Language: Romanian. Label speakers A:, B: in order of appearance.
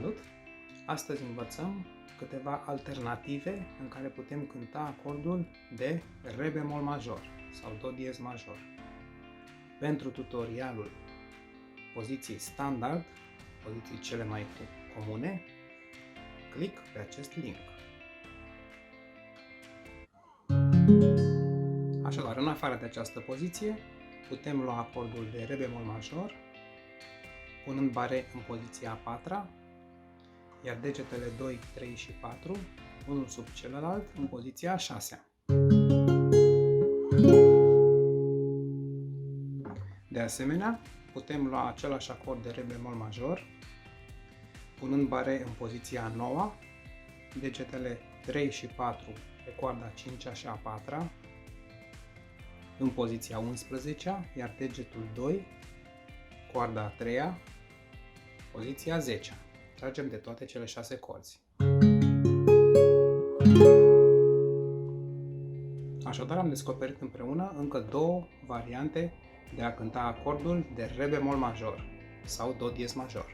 A: Salut! Astăzi învățăm câteva alternative în care putem cânta acordul de Re bemol major sau Do diez major. Pentru tutorialul poziției standard, poziții cele mai comune, click pe acest link. Așadar, în afară de această poziție, putem lua acordul de Re bemol major, punând bare în poziția a patra, iar degetele 2, 3 și 4, unul sub celălalt, în poziția a șasea. De asemenea, putem lua același acord de Re bemol major, punând bare în poziția a noua, degetele 3 și 4 pe coarda a 5-a și a 4-a, în poziția 11-a, iar degetul 2, coarda a 3-a, poziția 10-a. Tragem de toate cele 6 corzi. Așadar am descoperit împreună încă două variante de a cânta acordul de Re bemol major sau Do diez major.